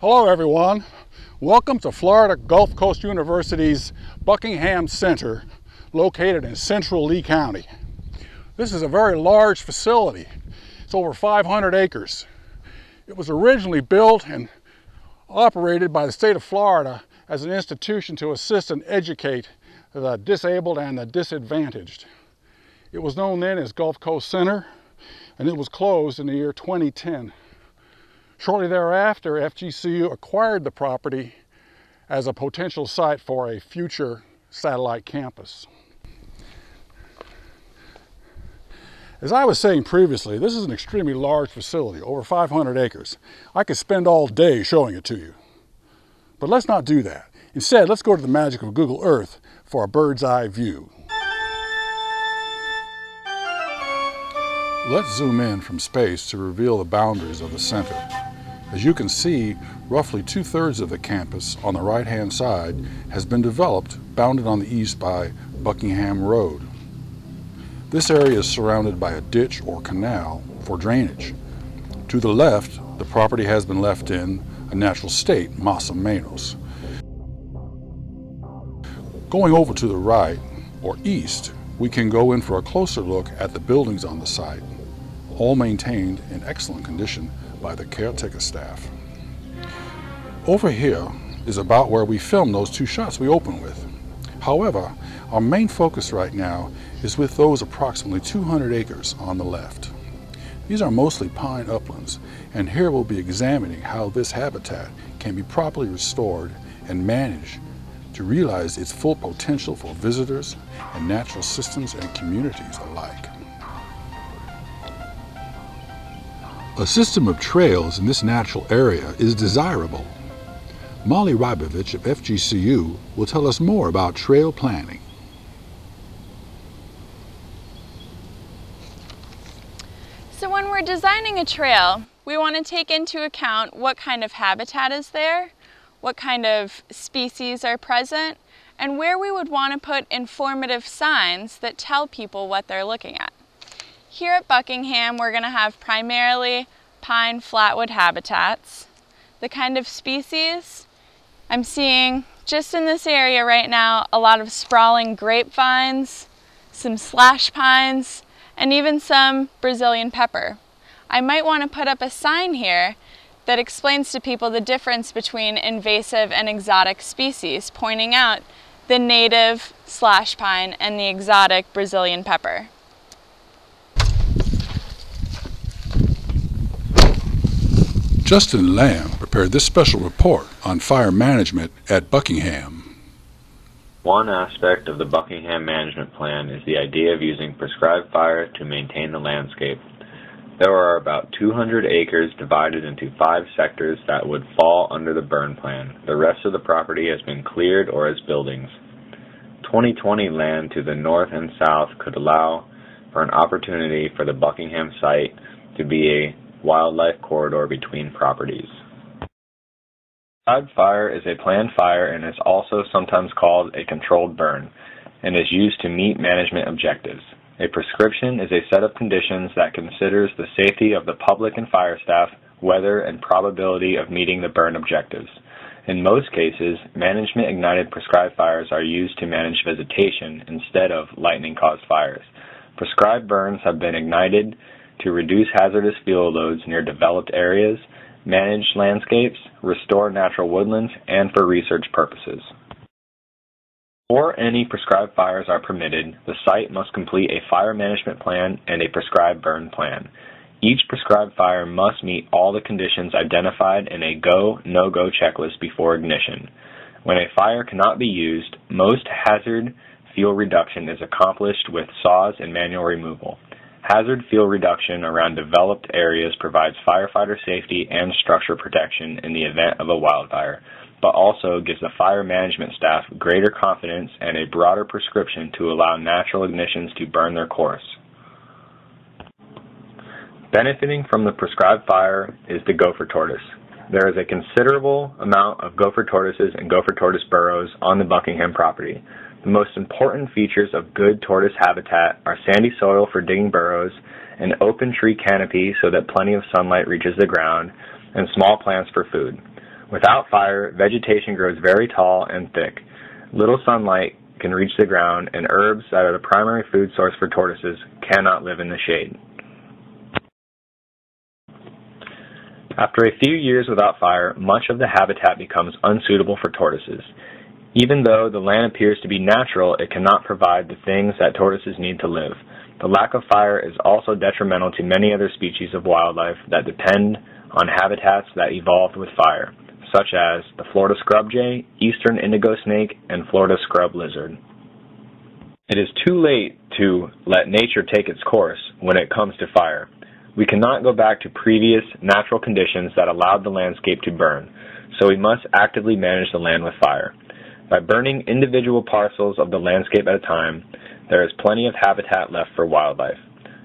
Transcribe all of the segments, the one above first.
Hello everyone. Welcome to Florida Gulf Coast University's Buckingham Center, located in central Lee County. This is a very large facility. It's over 500 acres. It was originally built and operated by the state of Florida as an institution to assist and educate the disabled and the disadvantaged. It was known then as Gulf Coast Center, and it was closed in the year 2010. Shortly thereafter, FGCU acquired the property as a potential site for a future satellite campus. As I was saying previously, this is an extremely large facility, over 500 acres. I could spend all day showing it to you. But let's not do that. Instead, let's go to the magic of Google Earth for a bird's eye view. Let's zoom in from space to reveal the boundaries of the center. As you can see, roughly 2/3 of the campus on the right-hand side has been developed, bounded on the east by Buckingham Road. This area is surrounded by a ditch or canal for drainage. To the left, the property has been left in a natural state, más o menos. Going over to the right, or east, we can go in for a closer look at the buildings on the site, all maintained in excellent condition by the caretaker staff. Over here is about where we filmed those two shots we opened with. However, our main focus right now is with those approximately 200 acres on the left. These are mostly pine uplands, and here we'll be examining how this habitat can be properly restored and managed to realize its full potential for visitors and natural systems and communities alike. A system of trails in this natural area is desirable. Molly Rybovich of FGCU will tell us more about trail planning. So when we're designing a trail, we want to take into account what kind of habitat is there, what kind of species are present, and where we would want to put informative signs that tell people what they're looking at. Here at Buckingham, we're going to have primarily pine flatwood habitats. The kind of species, I'm seeing just in this area right now a lot of sprawling grapevines, some slash pines, and even some Brazilian pepper. I might want to put up a sign here that explains to people the difference between invasive and exotic species, pointing out the native slash pine and the exotic Brazilian pepper. Justin Lamb prepared this special report on fire management at Buckingham. One aspect of the Buckingham Management Plan is the idea of using prescribed fire to maintain the landscape. There are about 200 acres divided into 5 sectors that would fall under the burn plan. The rest of the property has been cleared or is buildings. 2020 land to the north and south could allow for an opportunity for the Buckingham site to be a wildlife corridor between properties. Prescribed fire is a planned fire and is also sometimes called a controlled burn and is used to meet management objectives. A prescription is a set of conditions that considers the safety of the public and fire staff, weather, and probability of meeting the burn objectives. In most cases, management-ignited prescribed fires are used to manage vegetation instead of lightning-caused fires. Prescribed burns have been ignited to reduce hazardous fuel loads near developed areas, manage landscapes, restore natural woodlands, and for research purposes. Before any prescribed fires are permitted, the site must complete a fire management plan and a prescribed burn plan. Each prescribed fire must meet all the conditions identified in a go, no-go checklist before ignition. When a fire cannot be used, most hazard fuel reduction is accomplished with saws and manual removal. Hazard fuel reduction around developed areas provides firefighter safety and structure protection in the event of a wildfire, but also gives the fire management staff greater confidence and a broader prescription to allow natural ignitions to burn their course. Benefiting from the prescribed fire is the gopher tortoise. There is a considerable amount of gopher tortoises and gopher tortoise burrows on the Buckingham property. The most important features of good tortoise habitat are sandy soil for digging burrows, an open tree canopy so that plenty of sunlight reaches the ground, and small plants for food. Without fire, vegetation grows very tall and thick. Little sunlight can reach the ground, and herbs that are the primary food source for tortoises cannot live in the shade. After a few years without fire, much of the habitat becomes unsuitable for tortoises. Even though the land appears to be natural, it cannot provide the things that tortoises need to live. The lack of fire is also detrimental to many other species of wildlife that depend on habitats that evolved with fire, such as the Florida scrub jay, eastern indigo snake, and Florida scrub lizard. It is too late to let nature take its course when it comes to fire. We cannot go back to previous natural conditions that allowed the landscape to burn, so we must actively manage the land with fire. By burning individual parcels of the landscape at a time, there is plenty of habitat left for wildlife.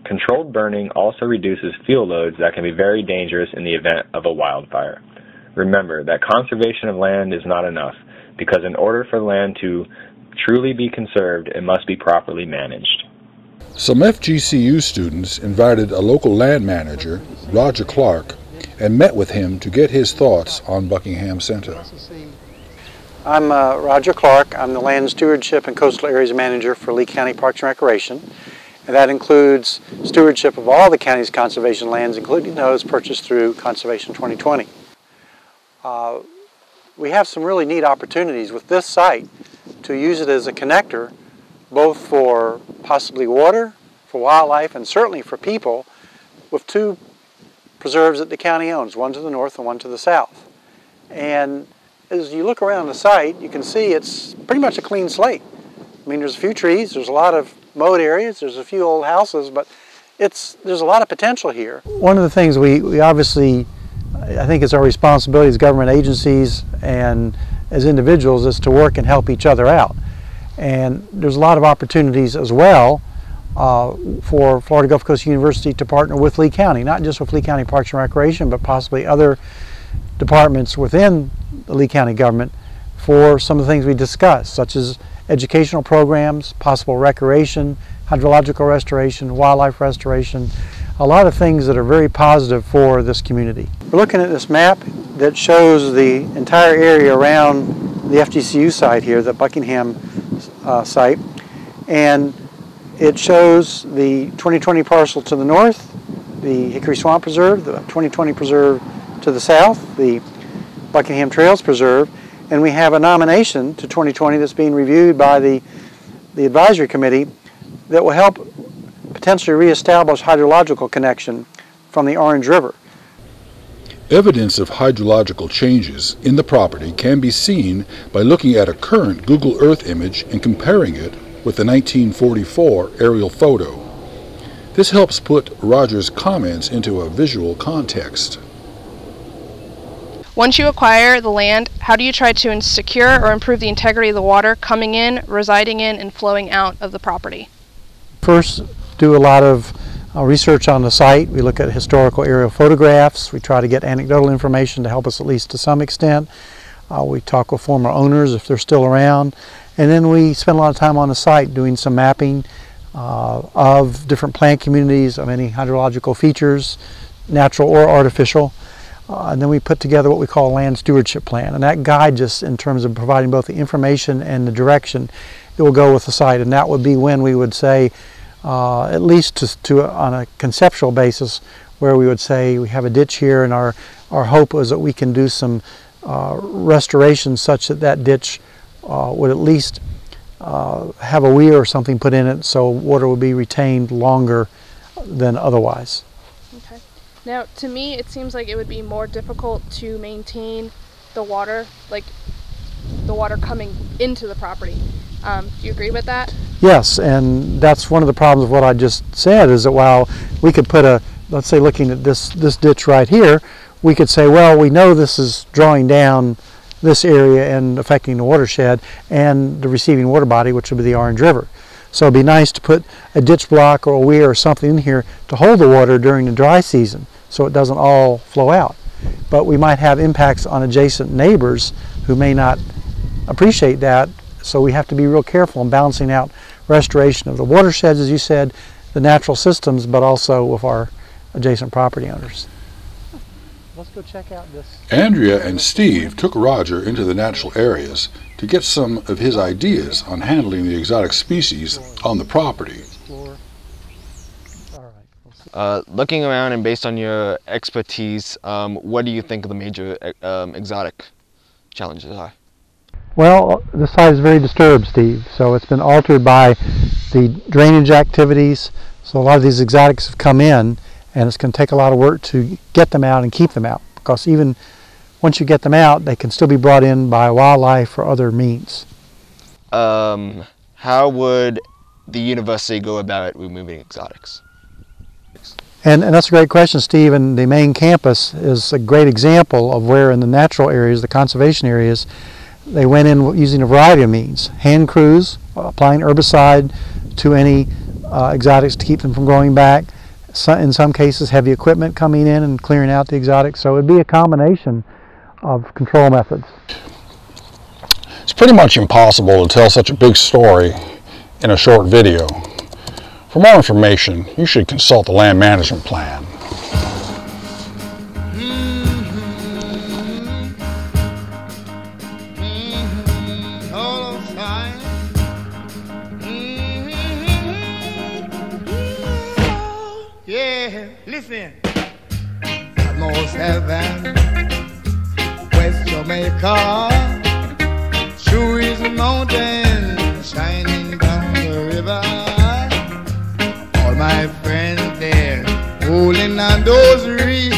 Controlled burning also reduces fuel loads that can be very dangerous in the event of a wildfire. Remember that conservation of land is not enough, because in order for land to truly be conserved, it must be properly managed. Some FGCU students invited a local land manager, Roger Clark, and met with him to get his thoughts on Buckingham Center. I'm Roger Clark. I'm the Land Stewardship and Coastal Areas Manager for Lee County Parks and Recreation, and that includes stewardship of all the county's conservation lands, including those purchased through Conservation 2020. We have some really neat opportunities with this site to use it as a connector, both for possibly water, for wildlife, and certainly for people, with two preserves that the county owns, one to the north and one to the south. And as you look around the site, you can see it's pretty much a clean slate. I mean, there's a few trees, there's a lot of mowed areas, there's a few old houses, but there's a lot of potential here. One of the things we obviously, I think it's our responsibility as government agencies and as individuals is to work and help each other out. And there's a lot of opportunities as well for Florida Gulf Coast University to partner with Lee County, not just with Lee County Parks and Recreation, but possibly other departments within the Lee County government for some of the things we discussed, such as educational programs, possible recreation, hydrological restoration, wildlife restoration, a lot of things that are very positive for this community. We're looking at this map that shows the entire area around the FGCU site here, the Buckingham site, and it shows the 2020 parcel to the north, the Hickory Swamp Preserve, the 2020 preserve to the south, the Buckingham Trails Preserve, and we have a nomination to 2020 that's being reviewed by the advisory committee that will help potentially reestablish hydrological connection from the Orange River. Evidence of hydrological changes in the property can be seen by looking at a current Google Earth image and comparing it with the 1944 aerial photo. This helps put Roger's comments into a visual context. Once you acquire the land, how do you try to secure or improve the integrity of the water coming in, residing in, and flowing out of the property? First, do a lot of research on the site. We look at historical aerial photographs. We try to get anecdotal information to help us at least to some extent. We talk with former owners if they're still around. And then we spend a lot of time on the site doing some mapping of different plant communities, of any hydrological features, natural or artificial. And then we put together what we call a land stewardship plan, and that guides us in terms of providing both the information and the direction that will go with the site. And that would be when we would say, at least on a conceptual basis, where we would say we have a ditch here, and our hope was that we can do some restoration such that that ditch would at least have a weir or something put in it, so water would be retained longer than otherwise. Okay. Now, to me, it seems like it would be more difficult to maintain the water, like the water coming into the property. Do you agree with that? Yes, and that's one of the problems of what I just said, is that while we could put let's say looking at this ditch right here, we could say, well, we know this is drawing down this area and affecting the watershed and the receiving water body, which would be the Orange River. So it'd be nice to put a ditch block or a weir or something in here to hold the water during the dry season so it doesn't all flow out. But we might have impacts on adjacent neighbors who may not appreciate that, so we have to be real careful in balancing out restoration of the watersheds, as you said, the natural systems, but also with our adjacent property owners. Let's go check out this. Andrea and Steve took Roger into the natural areas to get some of his ideas on handling the exotic species on the property. Looking around and based on your expertise, what do you think the major exotic challenges are? Well, the site is very disturbed, Steve, so it's been altered by the drainage activities. So a lot of these exotics have come in, and it's going to take a lot of work to get them out and keep them out, because even once you get them out, they can still be brought in by wildlife or other means. How would the university go about removing exotics? And that's a great question, Steve, and the main campus is a great example of where in the natural areas, the conservation areas, they went in using a variety of means. Hand crews, applying herbicide to any exotics to keep them from growing back. In some cases, heavy equipment coming in and clearing out the exotics. So it would be a combination of control methods. It's pretty much impossible to tell such a big story in a short video. For more information, you should consult the land management plan. Yeah, listen. Almost heaven, West Jamaica, True is a mountain shining down the river. All my friends there, holding on those reeds.